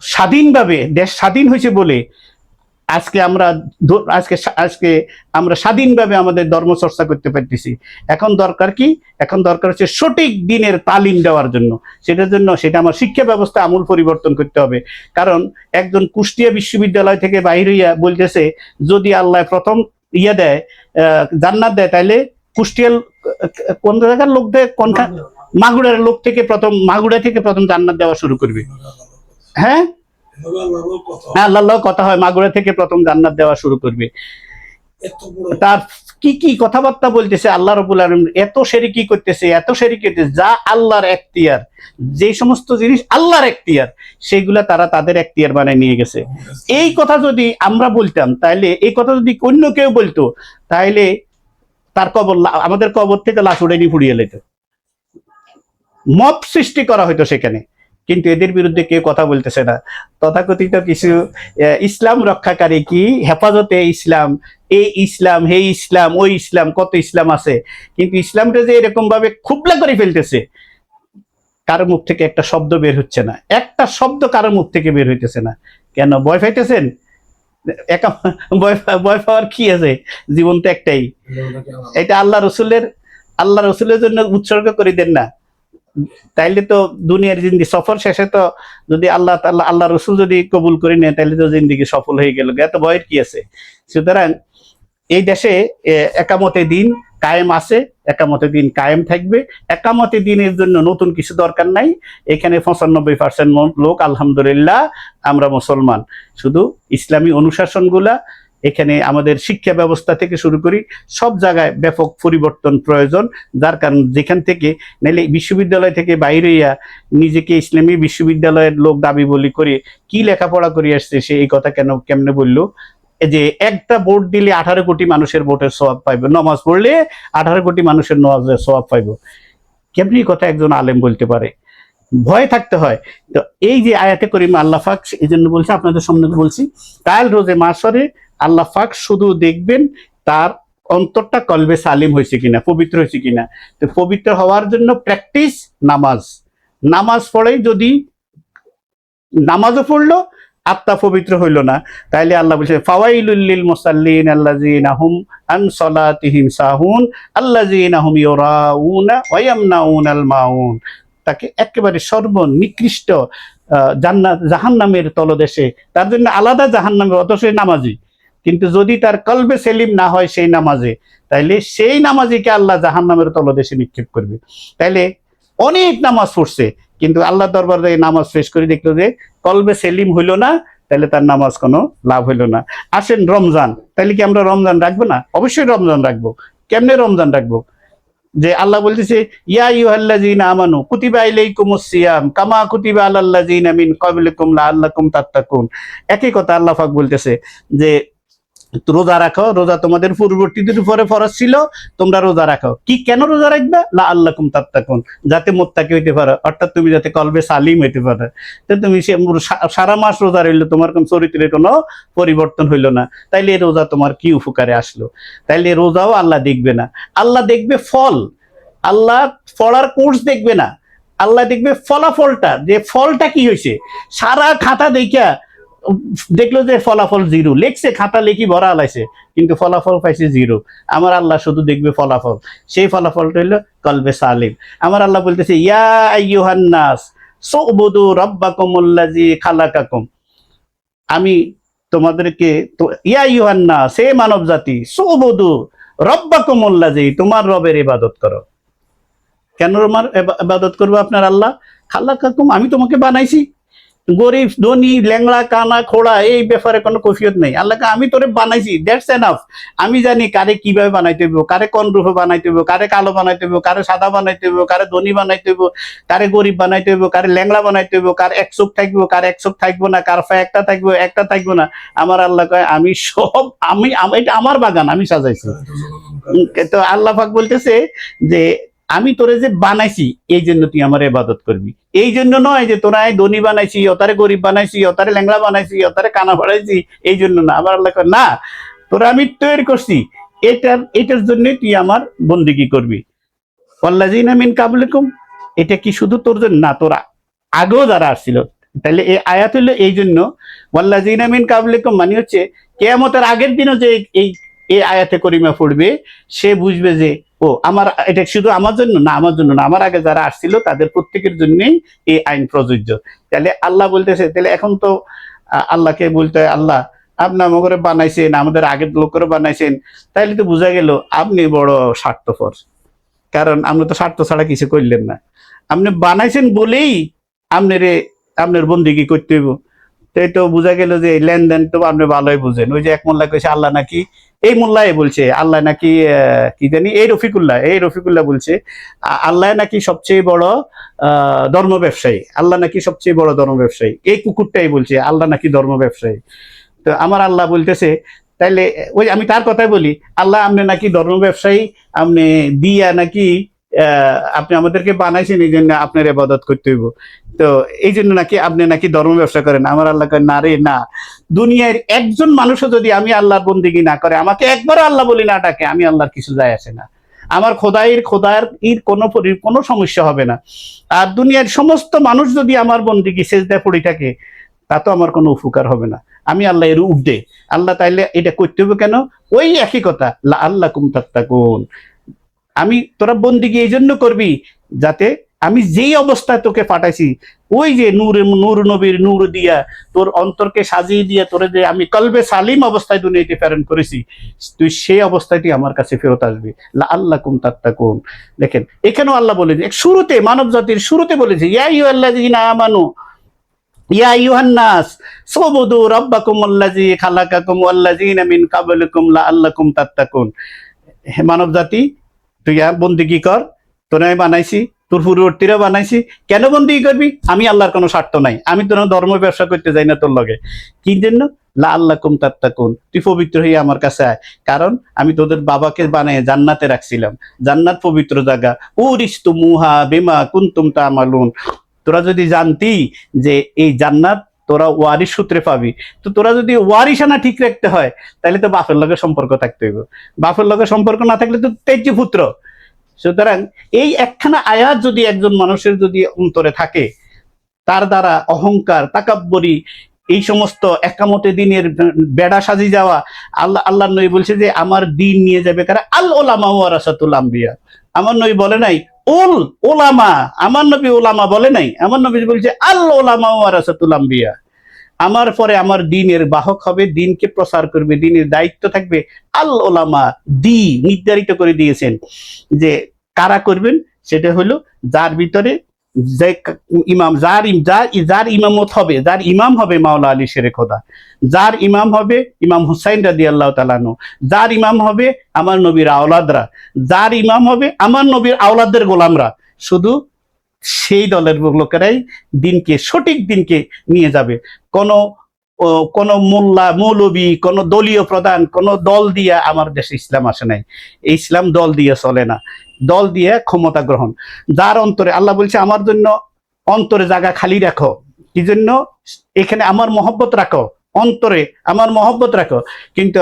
Speaker 2: স্বাধীনভাবে দেশ স্বাধীন হয়েছে বলে আজকে আমরা স্বাধীনভাবে আমাদের ধর্ম চর্চা করতে পারতেছি। এখন দরকার কি? এখন দরকার হচ্ছে সঠিক দিনের তালিম দেওয়ার জন্য। সেটা আমার শিক্ষা ব্যবস্থা আমূল পরিবর্তন করতে হবে। কারণ একজন কুষ্টিয়া বিশ্ববিদ্যালয় থেকে বাইরে হইয়া বলতেছে যদি আল্লাহ প্রথম দেয়, জান্নাত দেয়, তাহলে কুষ্টিয়ার কোন জায়গার লোক দেয়, কোনটা মাগুরার লোক থেকে মাগুরা থেকে প্রথম জান্নাত দেওয়া শুরু করবে। হ্যাঁ, আল্লাহ কথা হয় মাগুরা থেকে প্রথম জান্নাত দেওয়া শুরু করবে। তার কি কি কথাবার্তা বলতেছে আল্লাহ রাব্বুল আলামিন, এত শিরকি করতেছে, যা আল্লাহর এখতিয়ার, যে সমস্ত জিনিস আল্লাহর এখতিয়ার সেগুলা তারা তাদের এখতিয়ার বানায় নিয়ে গেছে। এই কথা যদি আমরা বলতাম, তাইলে এই কথা যদি অন্য কেউ বলতো, তাইলে তার আমাদের কবর থেকে লাশ উড়ে নিয়ে পুড়িয়ে লেত, মত সৃষ্টি করা হয়তো সেখানে। কিন্তু এদের বিরুদ্ধে কেউ কথা বলতেছে না। তথাকথিত কিছু ইসলাম রক্ষাকারী, কি হেফাজতে ইসলাম, এই ইসলাম, হে ইসলাম, ওই ইসলাম, কত ইসলাম আছে, কিন্তু ইসলামটা যে এরকম ভাবে খুবলা করে ফেলতেছে, কারো মুখ থেকে একটা শব্দ বের হচ্ছে না, একটা শব্দ কারো মুখ থেকে বের হইতেছে না। কেন? ভয় পাইতেছেন? ভয় পাওয়ার কি আছে? জীবন তো একটাই। এটা আল্লাহ রসুলের জন্য উৎসর্গ করে দেন না, তাইলে তো দুনিয়ার জিন্দি সফর শেষে তো যদি আল্লাহ রসুল যদি কবুল করে নেয়, তাহলে তো জিন্দিগি সফল হয়ে গেল। এত ভয়ের কি আছে? সুতরাং এই দেশে একামতে দিন কায়েম আছে, একামতে দিন কায়েম থাকবে। একামতে দিনের জন্য নতুন কিছু দরকার নাই। এখানে 95% লোক আলহামদুলিল্লাহ আমরা মুসলমান। শুধু ইসলামী অনুশাসনগুলা এখানে আমাদের শিক্ষা ব্যবস্থা থেকে শুরু করি সব জায়গায় ব্যাপক পরিবর্তন প্রয়োজন। যার কারণ যেখান থেকে নাইলে বিশ্ববিদ্যালয় থেকে বাইরে নিজেকে ইসলামী বিশ্ববিদ্যালয়ের লোক দাবি বলি করে কি লেখাপড়া করে আসছে, সে এই কথা কেমনে বললো যে একটা ভোট দিলে 18 কোটি মানুষের ভোটের সওয়াব পাইবে, নমাজ পড়লে 18 কোটি মানুষের নমাজের সওয়াব পাইব। কেমনি কথা একজন আলেম বলতে পারে? ভয় থাকতে হয়। তো এই যে আয়াতে করিমা আল্লাহ পাক এই জন্য বলছে, আপনাদের সামনে বলছি, কাল রোজে মাশরে আল্লাহ পাক শুধু দেখবেন তার অন্তরটা কলবে সালিম হয়েছে কিনা, পবিত্র হয়েছে কিনা। তো পবিত্র হওয়ার জন্য প্র্যাকটিস নামাজ পড়েই যদি নামাজও পড়লো আত্মা পবিত্র হইল না, তাইলে আল্লাহ বলছে ফাওয়াইলুল লিল মুসাল্লিন আল্লাযিনা হুম আন সালাতিহিম সাহুন আল্লাযিনা হুম ইউরাউনা ওয়া ইয়ামনাউনাল মাউন। তাকে একেবারে সর্বনিকৃষ্ট জাহান্নামের তলদেশে, তার জন্য আলাদা জাহান্নামের, অথচ নামাজি। কিন্তু যদি তার কলবে সেলিম না হয় সেই নামাজে, তাইলে সেই নামাজিকে আল্লাহ জাহান্নামের তলদেশে নিক্ষেপ করবে। তাইলে অনেক নামাজ পড়ছে, কিন্তু আল্লাহ দরবারে নামাজ পেশ করে দেখলো যে কলবে সেলিম হইল না, তাহলে তার নামাজ কোনো লাভ হইল না। আসেন রমজান, তাহলে কি আমরা রমজান রাখবো না? অবশ্যই রমজান রাখবো। কেমনে রমজান রাখবো? যে আল্লাহ বলতেছে ইয়া আইয়ুহাল্লাযীনা আমানু কুতিবা আলাইকুমুস সিয়াম কামা কুতিবা আলাল্লাযীনা মিন ক্বাবলিকুম লাআল্লাকুম তাত্তাকুন। একই কথা আল্লাহ পাক বলতেছে যে রোজা রাখো, রোজা তোমাদের পূর্ববর্তীদের উপরে ফরজ ছিল, তোমরা রোজা রাখো। কি কেন রোজা রাখবে? লাআল্লাকুম তাত্তাকুন, যাতে মুত্তাকি হইতে পারো, অর্থাৎ তুমি যাতে কলবে সালিম হইতে পারো। তো তুমি সারা মাস রোজা রইলো, তোমার কোন চরিত্রের কোনো পরিবর্তন হইলো না, তাইলে রোজা তোমার কি উপকারে আসলো? তাইলে রোজাও আল্লাহ দেখবে না, আল্লাহ দেখবে ফল। আল্লাহ পড়ার কোর্স দেখবে না, আল্লাহ দেখবে ফলাফলটা, যে ফলটা কি হয়েছে। সারা খাতা দেখা দেখলো যে ফলাফল জিরো, লেখছে খাতা লেখি ভরা আলাইছে, কিন্তু ফলাফল পাইছে জিরো। আমার আল্লাহ শুধু দেখবে ফলাফল, সেই ফলাফলটা হইলো কলবে সালিম। আমার আল্লাহ বলতেছে ইয়া আইয়ুহান নাস সুবুদু রাব্বাকুমুল্লাযী খালাকাকুম, আমি তোমাদেরকে তো ইয়া আইয়ুহান নাস, হে মানব জাতি, সুবুদু রাব্বাকুমুল্লাযী, তোমার রবের ইবাদত করো। কেন আমার ইবাদত করবো আপনার আল্লাহ? খালাকাকুম, আমি তোমাকে বানাইছি। গরিব ধনী ল্যাংড়া কানা খোড়া এই ব্যাপারে কোনো কফিয়ত নেই। আল্লাহকে আমি তোরে বানাইছি, দ্যাটস এনাফ। আমি জানি কারে কিভাবে বানাইতে হইব, কারে কোন রূপে বানাইতে হইব, কারে কালো বানাইতে হইব, কারে সাদা বানাইতে হইব, কারে ধনী বানাইতে হইব, কারে গরিব বানাইতে হইব, কারে ল্যাংড়া বানাইতে হইব, কার এক চোখ থাকবো, কার এক চোখ থাকবো না, কার ফা একটা থাকবো একটা থাকবো না। আমার আল্লাহ কয় আমি সব, এটা আমার বাগান, আমি সাজাইছি। তো আল্লাহ পাক বলতেছে যে আমি তোরে যে বানাইছি এই জন্য তুই আমার ইবাদত করবি, এই জন্য নয় যে তোরা ধনী বানাইছি, অতারে গরিব বানাইছি, অতারে ল্যাংড়া বানাইছি, অতারে কানা বানাইছি, এই জন্য না। আমার আল্লাহ কয় না, তোরা আমি তৈরি করছি এটার জন্য তুই আমার বন্দেগী করবি। ওয়াল্লাযীনা মিন কাবলিকুম, এটা কি শুধু তোর জন্য না, তোরা আগেও যারা আসছিল। তাহলে এই আয়াত হইলো এই জন্য, ওয়াল্লাযীনা মিন কাবলিকুম মানে হচ্ছে কিয়ামতের আগের দিনও যে এই আয়াতে করিমা পড়বে, সে বুঝবে যে ও আমার, এটা শুধু আমার জন্য না, আমার জন্য না, আমার আগে যারা আসছিল তাদের প্রত্যেকের জন্যই এই আইন প্রযোজ্য। তাহলে আল্লাহ বলতেছে, তাহলে এখন তো আল্লাহকে বলতে হয় আল্লাহ আপনি আমাকে বানাইছেন, আমাদের আগের লোকেরও বানাইছেন, তাইলে তো বোঝা গেল আপনি বড় স্বার্থপর, কারণ আপনি তো স্বার্থ ছাড়া কিছু করলেন না। আপনি বানাইছেন বলেই আপনার বন্দেগী করতে হইব। তো এটা বোঝা গেল যে লেনদেন তো আপনি ভালোই বুঝেন। ওই যে এক মোল্লা কইছে আল্লাহ নাকি, এই মোল্লাই বলছে আল্লাহ নাকি কি জানি, এই রফিকুল্লাহ বলছে আল্লাহ নাকি সবচেয়ে বড় ধর্ম ব্যবসায়ী, আল্লাহ নাকি সবচেয়ে বড় ধর্ম ব্যবসায়ী। এই কুকুরটাই বলছে আল্লাহ নাকি ধর্ম ব্যবসায়ী। তো আমার আল্লাহ বলতেছে তাইলে ওই আমি তার কথাই বলি, আল্লাহ আপনি নাকি ধর্ম ব্যবসায়ী, আপনি দিয়া নাকি আপনি আমাদেরকে বানাইছেন এই জন্য আপনার ইবাদত করতে হইব, তো এই জন্য নাকি আপনি নাকি ধর্ম ব্যবসা করেন। আমার আল্লাহ কয় না রে না, দুনিয়ার একজন মানুষও যদি আমি আল্লাহর বন্দেগী না করে, আমাকে একবারও আল্লাহ বলি না ডাকে, আমি আল্লাহর কিছু যায় আসে না। আমার খোদার কোনো সমস্যা হবে না। আর দুনিয়ার সমস্ত মানুষ যদি আমার বন্দেগী সেজদায় পড়ে থাকে, তা তো আমার কোনো উপকার হবে না। আমি আল্লাহ এর উঠে আল্লাহ, তাইলে এটা করতে হবে কেন? ওই একই কথা, লাআল্লাকুম তাত্তাকুন, আমি তোরা বন্দেগী এই জন্য করবি যাতে আমি যেই অবস্থায় তোকে পাঠাইছি, ওই যে নূর নবীর নূর দিয়া তোর অন্তরকে সাজিয়ে দিয়ে তোরে যে আমি কলবে সালিম অবস্থায় দুনিয়াতে প্রেরণ করেছি, তুই সেই অবস্থাটি আমার কাছে ফেরত আসবি। লাআল্লাকুম তাত্তাকুন। দেখেন এখানেও আল্লাহ বলেছে, শুরুতে মানব জাতির শুরুতে বলেছে ইয়া আইয়ুহাল্লাযীনা আমানু ইয়া আইয়ুহান নাস সুবুদু রাব্বাকুমুল্লাযী খালাকাকুম ওয়াল্লাযীনা মিন ক্বাবলিকুম লাআল্লাকুম তাত্তাকুন। হে মানব জাতি, তুই বন্দেগী কর, তোরা আমি বানাইছি, তোর পূর্ববর্তীরা বানাইছি। কেন বন্দেগী করবি? আমি আল্লাহর কোনো স্বার্থ নাই, আমি তোর ধর্ম ব্যবসা করতে যাই না তোর লগে। কি জন্য? লাআল্লাকুম তাত্তাকুন, তুই পবিত্র হয়ে আমার কাছে আয়, কারণ আমি তোদের বাবাকে বানায় জান্নাতে রাখছিলাম, জান্নাত পবিত্র জায়গা। উরিস্তুমুহা বিমা কুনতুম তা'মালুন, তোরা যদি জানতি যে এই জান্নাত তোরা ওয়ারিশ সূত্রে পাবি, তো তোরা যদি ওয়ারিশানা ঠিক রাখতে হয় তাহলে তো বাপের লগে সম্পর্ক থাকতে হইব। বাপের লগে সম্পর্ক না থাকলে তো তেজ্য পুত্র। সুতরাং এই একখানা আয়াত যদি একজন মানুষের যদি অন্তরে থাকে, তার দ্বারা অহংকার তাকাব্বরি এই সমস্ত একামতে দিনের বেড়া সাজি যাওয়া, আল্লাহ নবী বলছে যে আমার দিন নিয়ে যাবে কারা, আল ওলামা ওয়ারাসাতুল আম্বিয়া। আমার নবী বলে নাই ওলামা, আমার নবী ওলামা বলে নাই, আমার নবী বলছে আল ওলামা ওয়ারাসাতুল আম্বিয়া। আমার পরে আমার দিনের বাহক হবে, দিনকে প্রচার করবে, দিনের দায়িত্ব থাকবে আল ওলামা। নির্ধারিত করে দিয়েছেন যে কারা করবেন, সেটা হলো যার ভিতরে যে ইমাম, যার ইমামত হবে, যার ইমাম হবে মাওলা আলী শেরে খোদা, যার ইমাম হবে ইমাম হুসাইন রাদিয়াল্লাহু তাআলা আনহু, যার ইমাম হবে আমার নবীর আওলাদরা, যার ইমাম হবে আমার নবীর আওলাদের গোলামরা, শুধু সেই দলের লোকেরাই দিনকে, সঠিক দিনকে নিয়ে যাবে। কোন মোল্লা মৌলবী, কোন দলীয় প্রধান, কোন দল দিয়ে আমার দেশে ইসলাম আসে নাই। এই ইসলাম দল দিয়ে চলে না, দল দিয়ে ক্ষমতা গ্রহণ। যার অন্তরে, আল্লাহ বলছে আমার জন্য অন্তরে জায়গা খালি রাখো, কি জন্য? এখানে আমার মহব্বত রাখো, অন্তরে আমার মহব্বত রাখো। কিন্তু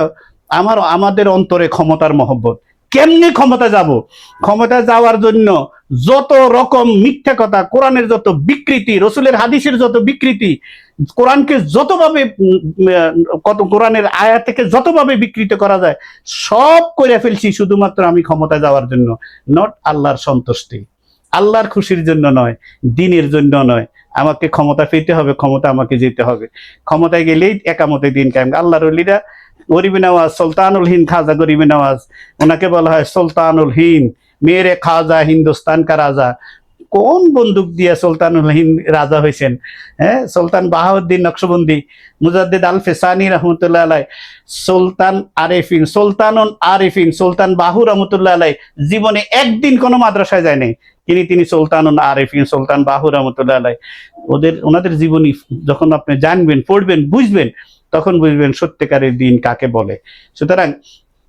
Speaker 2: আমাদের অন্তরে ক্ষমতার মহব্বত। কেমনি ক্ষমতা যাব? ক্ষমতা যাওয়ার জন্য যত রকম মিথ্যা কথা, কোরআনের যত বিকৃতি, রসুলের হাদিসের যত বিকৃতি, কোরআনকে যতভাবে কত কোরআনের আয়াত থেকে যতভাবে বিকৃত করা যায় সব করে ফেলছি শুধুমাত্র আমি ক্ষমতায় যাওয়ার জন্য, নট আল্লাহর সন্তুষ্টি, আল্লাহর খুশির জন্য নয়, দিনের জন্য নয়। আমাকে ক্ষমতা পেতে হবে, ক্ষমতা আমাকে যেতে হবে, ক্ষমতায় গেলেই একামতে দিন কায়েম। আল্লাহর ওলিরা গরিবে নওয়াজ, সুলতানুল হিন্দ খাজা গরিবে নওয়াজ, ওনাকে বলা হয় সুলতানুল হিন্দ, মেরে খাজা হিন্দুস্তান কা রাজা। কোন বন্দুক দিয়ে সুলতানুল হিন্দ রাজা হয়েছেন? হ্যাঁ, সুলতান বাহাউদ্দিন নকশবন্দি, মুজাদ্দিদ আল ফেসানি রহমতুল্লাহ আলাই, সুলতান আরেফিন, সুলতানুল আরেফিন, সুলতান বাহু রহমতুল্লাহ আলাই জীবনে একদিন কোনো মাদ্রাসায় যায় নাই, তিনি সুলতানুল আরেফিন, সুলতান বাহু রহমতুল্লাহ আলাই। ওনাদের জীবনী যখন আপনি জানবেন, পড়বেন, বুঝবেন, তখন বুঝবেন সত্যিকারের দিন কাকে বলে। সুতরাং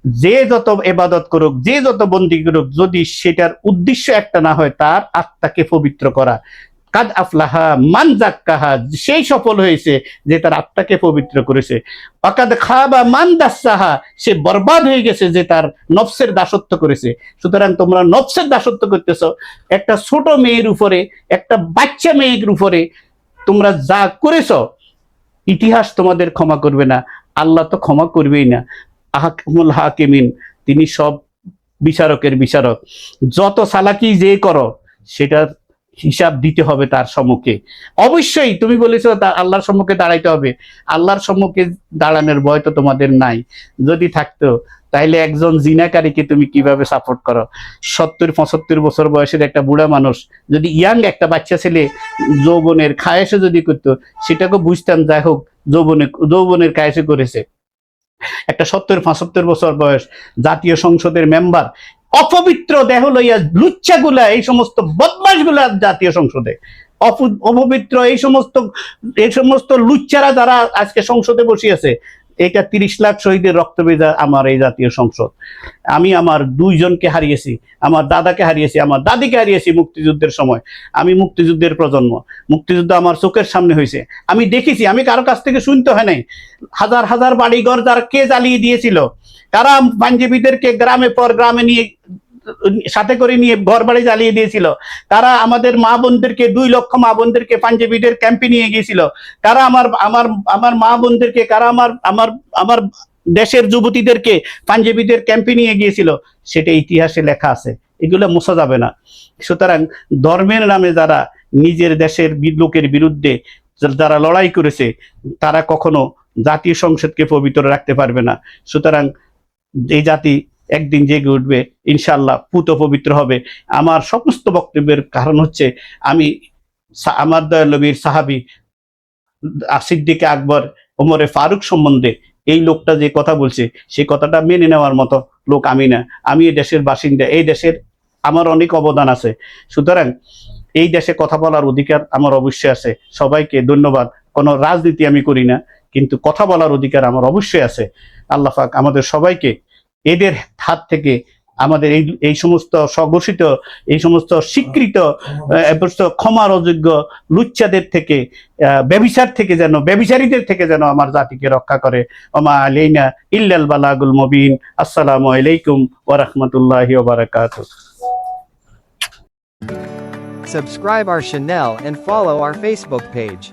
Speaker 2: যে যত ইবাদত করুক, যে যত বন্দি করুক, যদি সেটার উদ্দেশ্য একটা না হয়, তার আত্মাকে পবিত্র করা, কাদ আফলাহা মান জাক্কাহা, সেই সফল হয়েছে যে তার আত্মাকে পবিত্র করেছে। ওয়াকাদ খাবা মান দাসসাহা, সে বরবাদ হয়ে গেছে যে তার নফসের দাসত্ব করেছে। সুতরাং তোমরা নফসের দাসত্ব করতেছো, একটা ছোট মেয়ের উপরে, একটা বাচ্চা মেয়ের উপরে তোমরা যা করেছো, ইতিহাস তোমাদের ক্ষমা করবে না, আল্লাহ তো ক্ষমা করবেই না। আহকামুল হাকিমিন, তিনি সব বিচারকের বিচারক। যত চালাকি যে করো সেটার হিসাব দিতে হবে তার সম্মুখে। অবশ্যই তুমি বলেছো আল্লাহর সম্মুখে দাঁড়াইতে হবে, আল্লাহর সম্মুখে দাঁড়ানোর ভয় তো তোমাদের নাই। যদি থাকতো তাইলে একজন জিনাকারীকে তুমি কিভাবে সাপোর্ট করো? 70-75 বছর বয়সের একটা বুড়া মানুষ যদি ইয়াং একটা বাচ্চা ছেলে যৌবনের খায়েশে যদি করতো, সেটাকে বুঝতাম, যাই হোক যৌবনের খায়েশে করেছে। একটা 70-75 বছর বয়স জাতীয় সংসদের মেম্বার, অপবিত্র দেহ লইয়া লুচ্চাগুলা, এই সমস্ত বদমাশগুলা জাতীয় সংসদে, অপবিত্র এই সমস্ত লুচ্চারা যারা আজকে সংসদে বসিয়েছে, এটা 30 লাখ শহীদের রক্ত ভেজা আমার এই জাতীয় সংসদ। আমি আমার 2 জনকে হারিয়েছি, আমার দাদাকে হারিয়েছি, আমার দাদিকে হারিয়েছি মুক্তিযুদ্ধের সময়। আমি মুক্তিযুদ্ধের প্রজন্ম, মুক্তিযুদ্ধ আমার চোখের সামনে হয়েছে, আমি দেখেছি, আমি কারো কাছ থেকে শুনতে হয় নাই। হাজার হাজার বাড়িঘর যারা কে জ্বালিয়ে দিয়েছিল, কারা পাঞ্জাবিদেরকে গ্রামে পর গ্রামে নিয়ে সাথে করে নিয়ে ঘর বাড়ি জ্বালিয়ে দিয়েছিল, কারা আমাদের মা বোনদেরকে 2 লক্ষ মা বোনদেরকে পাঞ্জাবিদের ক্যাম্পে নিয়ে গিয়েছিল, কারা আমার মা বোনদেরকে, কারা আমার দেশের যুবতীদেরকে পাঞ্জাবিদের ক্যাম্পে নিয়ে গিয়েছিল, সেটা ইতিহাসে লেখা আছে, এগুলো মোছা যাবে না। সুতরাং ধর্মের নামে যারা নিজের দেশের লোকের বিরুদ্ধে যারা লড়াই করেছে, তারা কখনো জাতীয় সংসদকে পবিত্র রাখতে পারবে না। সুতরাং এই জাতি একদিন জেগে উঠবে, ইনশাআল্লাহ পুত পবিত্র হবে। আমার সমস্ত বক্তব্যের কারণ হচ্ছে আমি আমার দয়াল নবীর সাহাবী সিদ্দিকে আকবর, ওমরে ফারুক সম্বন্ধে এই লোকটা যে কথা বলছে, সেই কথাটা মেনে নেওয়ার মতো লোক আমি না। আমি এই দেশের বাসিন্দা, এই দেশের আমার অনেক অবদান আছে। সুতরাং এই দেশে কথা বলার অধিকার আমার অবশ্যই আছে। সবাইকে ধন্যবাদ। কোনো রাজনীতি আমি করি না, কিন্তু কথা বলার অধিকার আমার অবশ্যই আছে। আল্লাহ পাক আমাদের সবাইকে এদের হাত থেকে, আমাদের এই সমস্ত স্বঘোষিত, এই সমস্ত স্বীকৃত ক্ষমার অযোগ্য লুচ্চাদের থেকে, ব্যভিচার থেকে যেন, ব্যভিচারীদের থেকে যেন আমার জাতিকে রক্ষা করে। ওমা আলাইনা ইল্লাল বালাগুল মুবিন। আসসালামু আলাইকুম ওয়া রাহমাতুল্লাহি ওয়া বারাকাতুহু।
Speaker 3: Subscribe our channel and follow our Facebook page.